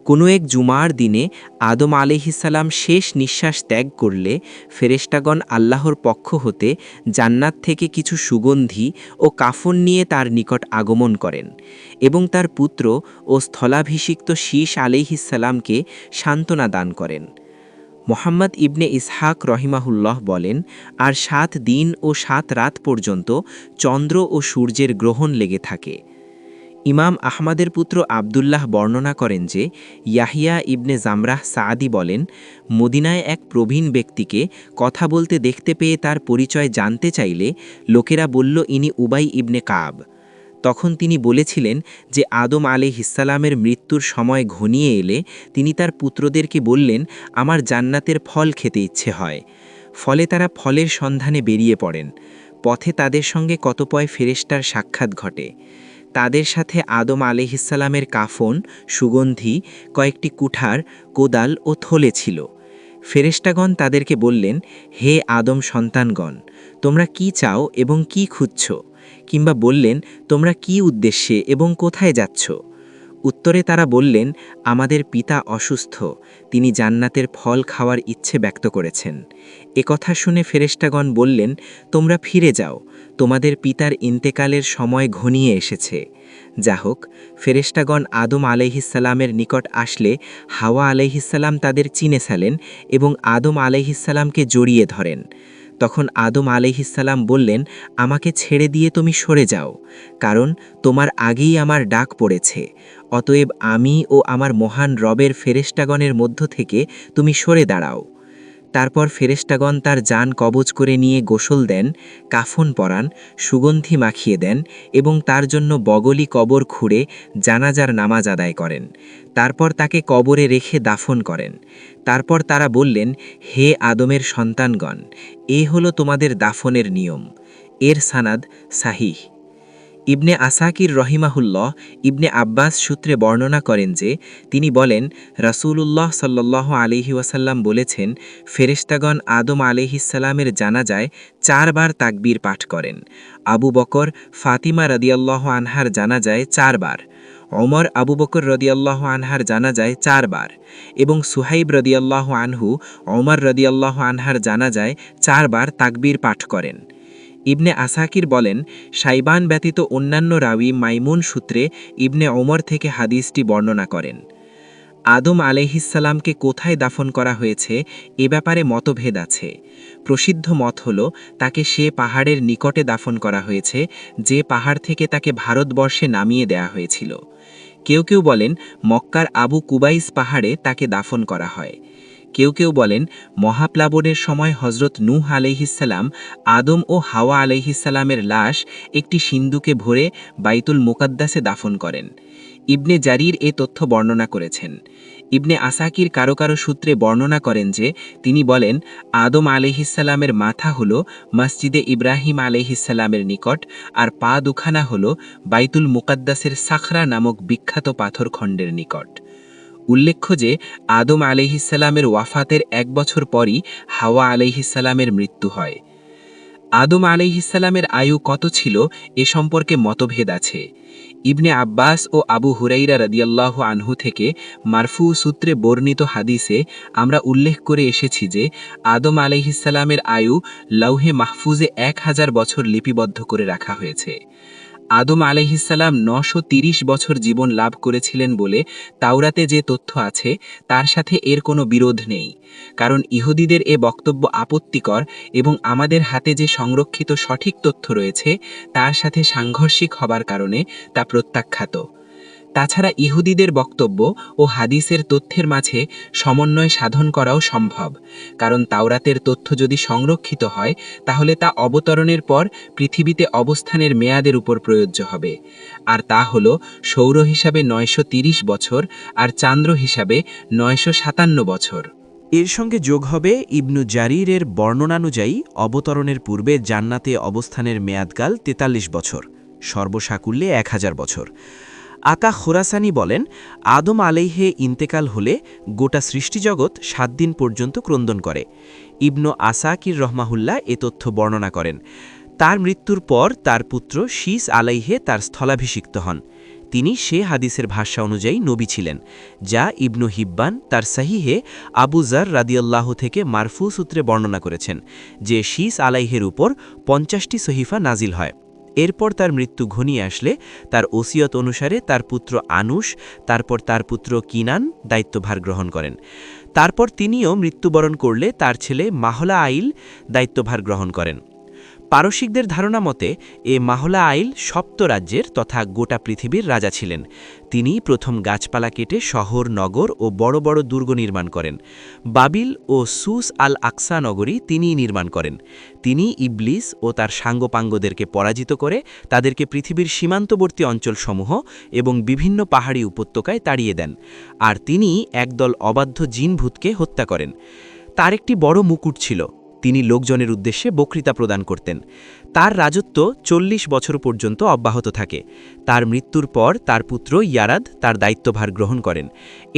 কোনো এক জুমার দিনে আদম আলাইহিসসালাম শেষ নিঃশ্বাস ত্যাগ করলে ফেরেশতাগণ আল্লাহর পক্ষ হতে জান্নাত থেকে কিছু সুগন্ধি ও কাফন নিয়ে তার নিকট আগমন করেন এবং তার পুত্র ও স্থলাভিষিক্ত শীষ আলাইহিসসালামকে সান্ত্বনা দান করেন। মোহাম্মদ ইবনে ইসহাক রহিমাহুল্লাহ বলেন, আর ৭ দিন ও ৭ রাত পর্যন্ত চন্দ্র ও সূর্যের গ্রহণ লেগে থাকে। ইমাম আহমদের পুত্র আবদুল্লাহ বর্ণনা করেন যে ইয়াহিয়া ইবনে জামরাহ সাআদি বলেন, মদিনায় এক প্রবীণ ব্যক্তিকে কথা বলতে দেখতে পেয়ে তার পরিচয় জানতে চাইলে লোকেরা বলল, ইনি উবাই ইবনে কাব। তখন তিনি বলেছিলেন যে আদম আলাইহিসসালামের মৃত্যুর সময় ঘনিয়ে এলে তিনি তার পুত্রদেরকে বললেন, আমার জান্নাতের ফল খেতে ইচ্ছে হয়। ফলে তারা ফলের সন্ধানে বেরিয়ে পড়েন। পথে তাদের সঙ্গে কতপয় ফেরেশতার সাক্ষাৎ ঘটে। তাদের সাথে আদম আলাইহিসসালামের কাফন, সুগন্ধি, কয়েকটি কুঠার, কোদাল ও থলে ছিল। ফেরেশতাগণ তাদেরকে বললেন, হে আদম সন্তানগণ, তোমরা কি চাও এবং কি খুঁজছ? কিংবা বললেন, তোমরা কি উদ্দেশ্যে এবং কোথায় যাচ্ছ? উত্তরে তারা বললেন, আমাদের পিতা অসুস্থ, তিনি জান্নাতের ফল খাওয়ার ইচ্ছে ব্যক্ত করেছেন। একথা শুনে ফেরেশতাগণ বললেন, তোমরা ফিরে যাও, তোমাদের পিতার ইন্তেকালের সময় ঘনিয়ে এসেছে। যা হোক, ফেরেশতাগণ আদম আলাইহিসসালামের নিকট আসলে হাওয়া আলাইহিসসালাম তাদের চিনে ফেলেন এবং আদম আলাইহিসসালামকে জড়িয়ে ধরেন। তখন আদম আলাইহিসসালাম বললেন, আমাকে ছেড়ে দিয়ে তুমি সরে যাও, কারণ তোমার আগেই আমার ডাক পড়েছে। অতএব আমি ও আমার মহান রবের ফেরেশতাগণের মধ্য থেকে তুমি সরে দাঁড়াও। তারপর ফেরেশতাগণ তার জান কবজ করে নিয়ে গোসল দেন, কাফন পরান, সুগন্ধি মাখিয়ে দেন এবং তার জন্য বগলি কবর খুঁড়ে জানাজার নামাজ আদায় করেন। তারপর তাকে কবরে রেখে দাফন করেন। তারপর তারা বললেন, হে আদমের সন্তানগণ, এ হলো তোমাদের দাফনের নিয়ম। এর সানাদ সাহিহ। ইবনে আসাকির রহিমাহুল্লাহ ইবনে আব্বাস সূত্রে বর্ণনা করেন যে তিনি বলেন, রাসূলুল্লাহ সাল্লাল্লাহু আলাইহি ওয়াসাল্লাম বলেছেন, ফেরেশতাগণ আদম আলাইহিসসালামের জানাজায় 4 বার তাকবীর পাঠ করেন। আবু বকর ফাতিমা রাদিয়াল্লাহু আনহার জানাজায় 4 বার, ওমর আবু বকর রাদিয়াল্লাহু আনহার জানাজায় 4 বার এবং সুহাইব রাদিয়াল্লাহু আনহু ওমর রাদিয়াল্লাহু আনহার জানাজায় 4 বার তাকবীর পাঠ করেন। ইবনে আসাকির বলেন, শাইবান ব্যতীত অন্যান্য রাওয়ী মাইমুন সূত্রে ইবনে ওমর থেকে হাদিসটি বর্ণনা করেন। আদম আলাইহিসসালামকে কোথায় দাফন করা হয়েছে এ ব্যাপারে মতভেদ আছে। প্রসিদ্ধ মত হল তাকে সে পাহাড়ের নিকটে দাফন করা হয়েছে যে পাহাড় থেকে তাকে ভারতবর্ষে নামিয়ে দেয়া হয়েছিল। কেউ কেউ বলেন মক্কার আবু কুবাইস পাহাড়ে তাকে দাফন করা হয়। কেউ কেউ বলেন মহাপ্লাবনের সময় হজরত নূহ আলাইহিসসালাম আদম ও হাওয়া আলাইহিসসালামের লাশ একটি সিন্দুকে ভরে বাইতুল মুকাদ্দাসে দাফন করেন। ইবনে জারির এ তথ্য বর্ণনা করেছেন। ইবনে আসাকির কারো কারো সূত্রে বর্ণনা করেন যে তিনি বলেন, আদম আলাইহিসসালামের মাথা হল মসজিদে ইব্রাহিম আলাইহিসসালামের নিকট, আর পা দুখানা হল বাইতুল মুকাদ্দাসের সাখরা নামক বিখ্যাত পাথরখণ্ডের নিকট। উল্লেখ্য যে আদম আলাইহিসসালামের ওয়াফাতের 1 বছর পরই হাওয়া আলাইহিসসালামের মৃত্যু হয়। আদম আলাইহিসসালামের আয়ু কত ছিল এ সম্পর্কে মতভেদ আছে। ইবনে আব্বাস ও আবু হুরাইরা রাদিয়াল্লাহু আনহু থেকে মারফু সূত্রে বর্ণিত হাদিসে আমরা উল্লেখ করে এসেছি যে আদম আলাইহিসসালামের আয়ু লাউহে মাহফুজে 1000 বছর লিপিবদ্ধ করে রাখা হয়েছে। আদম আলাইহিসসালাম 930 বছর জীবন লাভ করেছিলেন বলে তাওরাতে যে তথ্য আছে তার সাথে এর কোনো বিরোধ নেই, কারণ ইহুদিদের এ বক্তব্য আপত্তিকর এবং আমাদের হাতে যে সংরক্ষিত সঠিক তথ্য রয়েছে তার সাথে সাংঘর্ষিক হবার কারণে তা প্রত্যাখ্যাত। তাছাড়া ইহুদিদের বক্তব্য ও হাদিসের তথ্যের মাঝে সমন্বয় সাধন করাও সম্ভব, কারণ তাওরাতের তথ্য যদি সংরক্ষিত হয় তাহলে তা অবতরণের পর পৃথিবীতে অবস্থানের মেয়াদের উপর প্রযোজ্য হবে, আর তা হল সৌর হিসাবে 930 বছর আর চান্দ্র হিসাবে 957 বছর। এর সঙ্গে যোগ হবে ইবনু জারিরের বর্ণনানুযায়ী অবতরণের পূর্বে জান্নাতে অবস্থানের মেয়াদকাল 43 বছর, সর্বসাকুল্যে 1000 বছর। আকা খোরাসানি বলেন, আদম আলাইহে ইন্তেকাল হলে গোটা সৃষ্টিজগৎ 7 দিন পর্যন্ত ক্রন্দন করে। ইবনু আসাকির রহমাহুল্লাহ এ তথ্য বর্ণনা করেন। তার মৃত্যুর পর তার পুত্র শীস আলাইহে তার স্থলাভিষিক্ত হন। তিনি সে হাদিসের ভাষ্য অনুযায়ী নবী ছিলেন, যা ইবনু হিব্বান তার সাহিহে আবু জার রাদিয়াল্লাহু থেকে মারফু সূত্রে বর্ণনা করেছেন যে শীস আলাইহের উপর 50টি সহিফা নাজিল হয়। এরপর তার মৃত্যু ঘনিয়ে আসলে তার ওসিয়ত অনুসারে তার পুত্র আনুশ, তারপর তার পুত্র কিনান দায়িত্বভার গ্রহণ করেন। তারপর তিনিও মৃত্যুবরণ করলে তার ছেলে মাহলা আইল দায়িত্বভার গ্রহণ করেন। পারসিকদের ধারণা মতে এ মাহলা আইল সপ্ত রাজ্যের তথা গোটা পৃথিবীর রাজা ছিলেন। তিনি প্রথম গাছপালা কেটে শহর, নগর ও বড় বড় দুর্গ নির্মাণ করেন। বাবিল ও সুস আল আকসা নগরী তিনিই নির্মাণ করেন। তিনি ইবলিস ও তার সাঙ্গপাঙ্গদেরকে পরাজিত করে তাদেরকে পৃথিবীর সীমান্তবর্তী অঞ্চলসমূহ এবং বিভিন্ন পাহাড়ি উপত্যকায় তাড়িয়ে দেন, আর তিনি একদল অবাধ্য জিনভূতকে হত্যা করেন। তার একটি বড় মুকুট ছিল, তিনি লোকজনের উদ্দেশ্যে বক্তৃতা প্রদান করতেন। তার রাজত্ব 40 বছর পর্যন্ত অব্যাহত থাকে। তার মৃত্যুর পর তার পুত্র ইয়ারাদ তার দায়িত্বভার গ্রহণ করেন।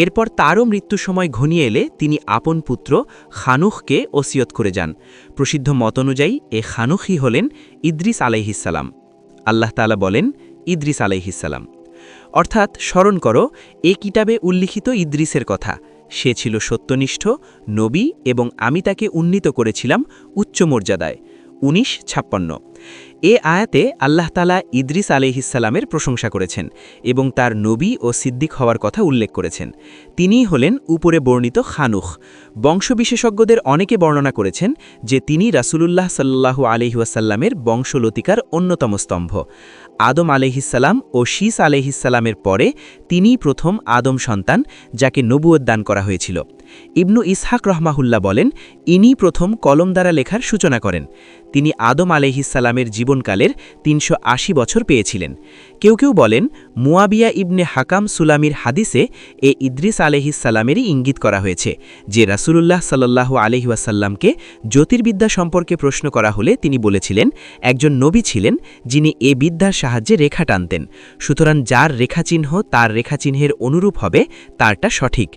এরপর তারও মৃত্যুর সময় ঘনিয়ে এলে তিনি আপন পুত্র খানুখকে ওসিয়ত করে যান। প্রসিদ্ধ মত অনুযায়ী এ খানুখই হলেন ইদ্রিস আলাইহিসসালাম। আল্লাহ তাআলা বলেন, ইদ্রিস আলাইহিসসালাম, অর্থাৎ স্মরণ করো এ কিতাবে উল্লিখিত ইদ্রিসের কথা। সে ছিল সত্যনিষ্ঠ নবী এবং আমি তাকে উন্নীত করেছিলাম উচ্চ মর্যাদায়। 19:56। এ আয়াতে আল্লাহ তাআলা ইদ্রিস আলাইহিসসালামের প্রশংসা করেছেন এবং তার নবী ও সিদ্দিক হওয়ার কথা উল্লেখ করেছেন। তিনিই হলেন উপরে বর্ণিত খানুখ। বংশবিশেষজ্ঞদের অনেকে বর্ণনা করেছেন যে তিনি রাসূলুল্লাহ সাল্লাল্লাহু আলাইহি ওয়াসাল্লামের বংশলতিকার অন্যতম স্তম্ভ। আদম আলাইহিসসালাম ও শীস আলাইহিসসালামের পরে তিনিই প্রথম আদম সন্তান যাকে নবুয়ত দান করা হয়েছিল। ইবনু ইসহাক রহমাহুল্লাহ বলেন, ইনি প্রথম কলম দ্বারা লেখার সূচনা করেন। তিনি আদম আলাইহিসসালামের জীবনকালের 380 বছর পেয়েছিলেন। কেউ কেউ বলেন, মুয়াবিয়া ইবনে হাকাম সুলামির হাদিসে এ ইদ্রিস আলাইহিসসালামেরই ইঙ্গিত করা হয়েছে যে রাসূলুল্লাহ সাল্লাল্লাহু আলাইহি ওয়াসাল্লামকে জ্যোতির্বিদ্যা সম্পর্কে প্রশ্ন করা হলে তিনি বলেছিলেন একজন নবী ছিলেন যিনি এ বিদ্যার সাহায্যে রেখা টানতেন, সুতরাং যার রেখাচিহ্ন তার রেখাচিহ্নের অনুরূপ হবে তারটা সঠিক।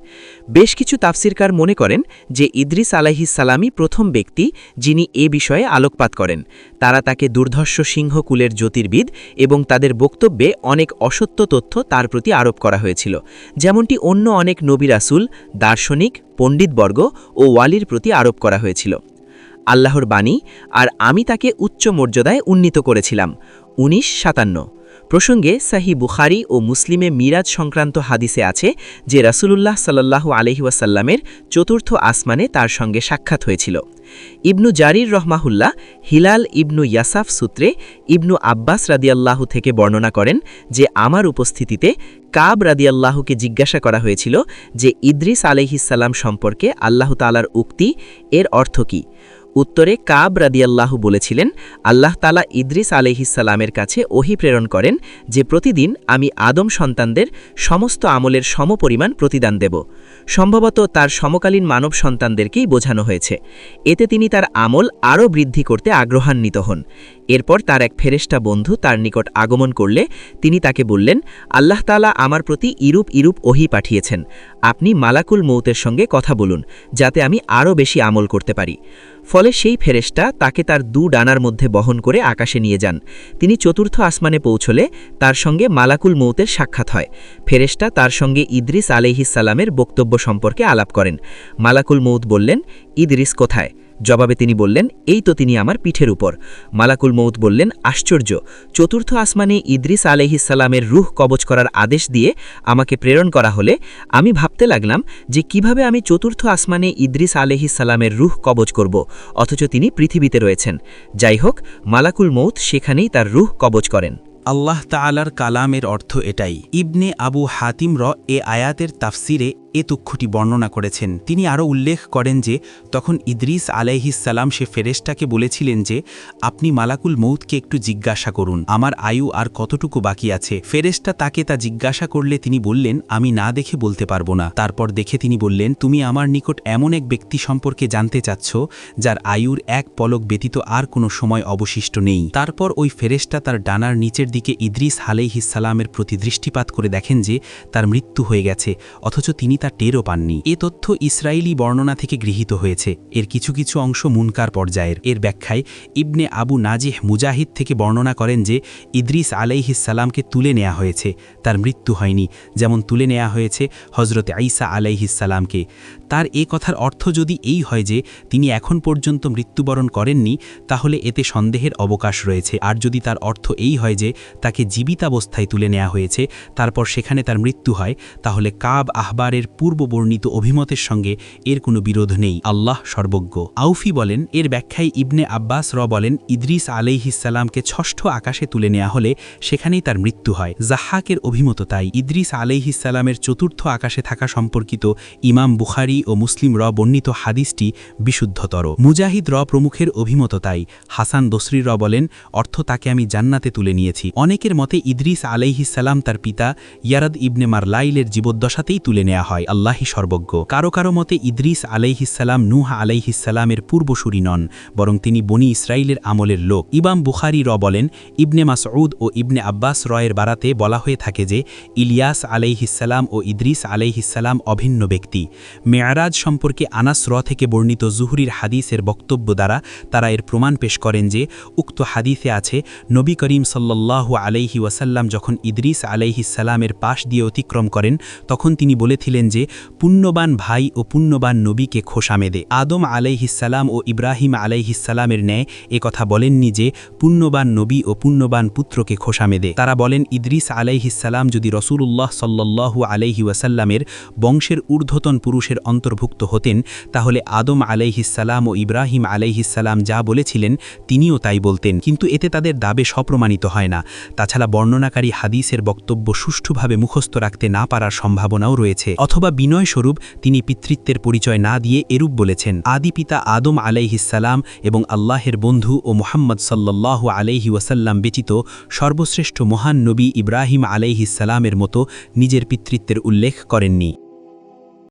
বেশ কিছু তাফসিরকার মনে করেন যে ইদ্রিস আলাইহিসসালামই প্রথম ব্যক্তি যিনি এ বিষয়ে আলোকপাত করেন। তারা তাকে দুর্ধর্ষ সিংহ কুলের জ্যোতির্বিদ এবং তাদের বক্তব্যে অনেক অসত্য তথ্য তার প্রতি আরোপ করা হয়েছিল, যেমনটি অন্য অনেক নবী রাসূল, দার্শনিক, পণ্ডিতবর্গ ও ওয়ালির প্রতি আরোপ করা হয়েছিল। আল্লাহর বাণী, আর আমি তাকে উচ্চ মর্যাদায় উন্নীত করেছিলাম। 19:57। প্রসঙ্গে সাহি বুখারী ও মুসলিমে মিরাজ সংক্রান্ত হাদিসে আছে যে রাসূলুল্লাহ সাল্লাল্লাহু আলাইহি ওয়াসাল্লামের চতুর্থ আসমানে তার সঙ্গে সাক্ষাৎ হয়েছিল। ইবনু জারির রহমাহুল্লাহ হিলাল ইবনু ইয়াসাফ সূত্রে ইবনু আব্বাস রাদিয়াল্লাহু থেকে বর্ণনা করেন যে আমার উপস্থিতিতে কাব রাদিয়াল্লাহুকে জিজ্ঞাসা করা হয়েছিল যে ইদ্রিস আলাইহিসসালাম সম্পর্কে আল্লাহ তাআলার উক্তি এর অর্থ কী। উত্তরে কাব রাদিয়াল্লাহু বলেছিলেন, আল্লাহ তাআলা ইদ্রিস আলাইহিসসালামের কাছে ওহী প্রেরণ করেন যে প্রতিদিন আমি আদম সন্তানদের সমস্ত আমলের সমপরিমাণ প্রতিদান দেব। সম্ভবত তার সমকালীন মানব সন্তানদেরকেই বোঝানো হয়েছে। এতে তিনি তার আমল আরও বৃদ্ধি করতে আগ্রহান্বিত হন। এরপর তার এক ফেরেশতা বন্ধু তার নিকট আগমন করলে তিনি তাকে বললেন, আল্লাহ তাআলা আমার প্রতি ইরূপ ইরূপ ওহী পাঠিয়েছেন, আপনি মালাকুল মৌতের সঙ্গে কথা বলুন যাতে আমি আরও বেশি আমল করতে পারি। ফলে সেই ফেরেশতা তাকে তার ডানার মধ্যে বহন করে আকাশে নিয়ে যান। তিনি চতুর্থ আসমানে পৌঁছলে তার সঙ্গে মালাকুল মৌতের সাক্ষাৎ হয়। ফেরেশতা তার সঙ্গে ইদ্রিস আলাইহিসসালামের বক্তব্য সম্পর্কে আলাপ করেন। মালাকুল মৌত বললেন, ইদ্রিস কোথায়? জবাবে তিনি বললেন, এই তো তিনি আমার পিঠের উপর। মালাকুল মৌত বললেন, আশ্চর্য, চতুর্থ আসমানে ইদ্রিস আলাইহিসসালামের রূহ কবজ করার আদেশ দিয়ে আমাকে প্রেরণ করা হলে আমি ভাবতে লাগলাম যে কিভাবে আমি চতুর্থ আসমানে ইদ্রিস আলাইহিসসালামের রূহ কবজ করব, অথচ তিনি পৃথিবীতে রয়েছেন। যাই হোক, মালাকুল মৌত সেখানেই তার রূহ কবজ করেন। আল্লাহ তাআলার কালামের অর্থ এটাই। ইবনে আবু হাতিম এ আয়াতের তাফসিরে এ তথ্যটি বর্ণনা করেছেন। তিনি আরও উল্লেখ করেন যে তখন ইদ্রিস আলাইহিসসালাম সে ফেরেশতাকে বলেছিলেন যে আপনি মালাকুল মৌতকে একটু জিজ্ঞাসা করুন আমার আয়ু আর কতটুকু বাকি আছে। ফেরেশতা তাকে তা জিজ্ঞাসা করলে তিনি বললেন, আমি না দেখে বলতে পারবো না। তারপর দেখে তিনি বললেন, তুমি আমার নিকট এমন এক ব্যক্তি সম্পর্কে জানতে চাচ্ছ যার আয়ুর এক পলক ব্যতীত আর কোনো সময় অবশিষ্ট নেই। তারপর ওই ফেরেশতা তার ডানার নিচের দিকে ইদ্রিস আলাইহিসসালামের প্রতি দৃষ্টিপাত করে দেখেন যে তার মৃত্যু হয়ে গেছে, অথচ তিনি তা টেরও পাননি। এ তথ্য ইসরায়েলি বর্ণনা থেকে গৃহীত হয়েছে। এর কিছু কিছু অংশ মুনকার পর্যায়ের। এর ব্যাখ্যায় ইবনে আবু নাজিহ মুজাহিদ থেকে বর্ণনা করেন যে ইদ্রিস আলাইহিসসালামকে তুলে নেওয়া হয়েছে, তার মৃত্যু হয়নি, যেমন তুলে নেওয়া হয়েছে হজরতে ঈসা আলাইহিসসালামকে। তার এ কথার অর্থ যদি এই হয় যে তিনি এখন পর্যন্ত মৃত্যুবরণ করেননি, তাহলে এতে সন্দেহের অবকাশ রয়েছে। আর যদি তার অর্থ এই হয় যে তাকে জীবিতাবস্থায় তুলে নেওয়া হয়েছে, তারপর সেখানে তার মৃত্যু হয়, তাহলে কাব আহবারের পূর্ববর্ণিত অভিমতের সঙ্গে এর কোনো বিরোধ নেই। আল্লাহ সর্বজ্ঞ। আউফি বলেন, এর ব্যাখ্যায় ইবনে আব্বাস বলেন ইদ্রিস আলাইহিসসালামকে ষষ্ঠ আকাশে তুলে নেওয়া হলে সেখানেই তার মৃত্যু হয়। জাহাকের অভিমত তাই। ইদ্রিস আলাইহিসসালামের চতুর্থ আকাশে থাকা সম্পর্কিত ইমাম বুখারী ও মুসলিম বর্ণিত হাদিসটি বিশুদ্ধতর। মুজাহিদ প্রমুখের অভিমত তাই। হাসান দসরি বলেন, অর্থ তাকে আমি জান্নাতে তুলে নিয়েছি। অনেকের মতে ইদ্রিস আলাইহিসসালাম তার পিতা ইয়ারাদ ইবনে মারলাইলের জীবদ্দশাতেই তুলে নেওয়া হয়। আল্লাহই সর্বজ্ঞ। কারো কারো মতে ইদ্রিস আলাইহিসসালাম নূহ আলাইহিসসালামের পূর্বসূরি নন, বরং তিনি বনি ইসরাইলের আমলের লোক। ইমাম বুখারী বলেন, ইবনে মাসউদ ও ইবনে আব্বাস এর বারাতে বলা হয়ে থাকে যে ইলিয়াস আলাইহিসসালাম ও ইদ্রিস আলাইহিসসালাম অভিন্ন ব্যক্তি। মেয়ারাজ সম্পর্কে আনাস থেকে বর্ণিত জুহরির হাদিসের বক্তব্য দ্বারা তারা এর প্রমাণ পেশ করেন যে উক্ত হাদিসে আছে, নবী করিম সাল্লাল্লাহু আলাইহি ওয়াসাল্লাম যখন ইদ্রিস আলাইহিসসালামের পাশ দিয়ে অতিক্রম করেন তখন তিনি বলেছিলেন যে পুণ্যবান ভাই ও পুণ্যবান নবীকে খোশামেদে। আদম আলাইহিসসালাম ও ইব্রাহিম আলাইহিসসালামের ন্যায় এ কথা বলেননি যে পুণ্যবান নবী ও পুণ্যবান পুত্রকে খোশামেদে। তারা বলেন ইদ্রিস আলাইহিসসালাম যদি রসূলুল্লাহ সাল্লাল্লাহু আলাইহি ওয়াসাল্লামের বংশের ঊর্ধ্বতন পুরুষের অন্তর্ভুক্ত হতেন, তাহলে আদম আলাইহিসসালাম ও ইব্রাহিম আলাইহিসসালাম যা বলেছিলেন তিনিও তাই বলতেন, কিন্তু এতে তাদের দাবে সপ্রমাণিত হয় না। তাছাড়া বর্ণনাকারী হাদিসের বক্তব্য সুষ্ঠুভাবে মুখস্থ রাখতে না পারার সম্ভাবনাও রয়েছে, অথবা বিনয়স্বরূপ তিনি পিতৃত্বের পরিচয় না দিয়ে এরূপ বলেছেন, আদি পিতা আদম আলাইহিসসালাম এবং আল্লাহের বন্ধু ও মুহাম্মদ সাল্লাল্লাহু আলাইহি ওয়াসাল্লাম ব্যতীত সর্বশ্রেষ্ঠ মহান নবী ইব্রাহিম আলাইহিসসালামের মতো নিজের পিতৃত্বের উল্লেখ করেননি।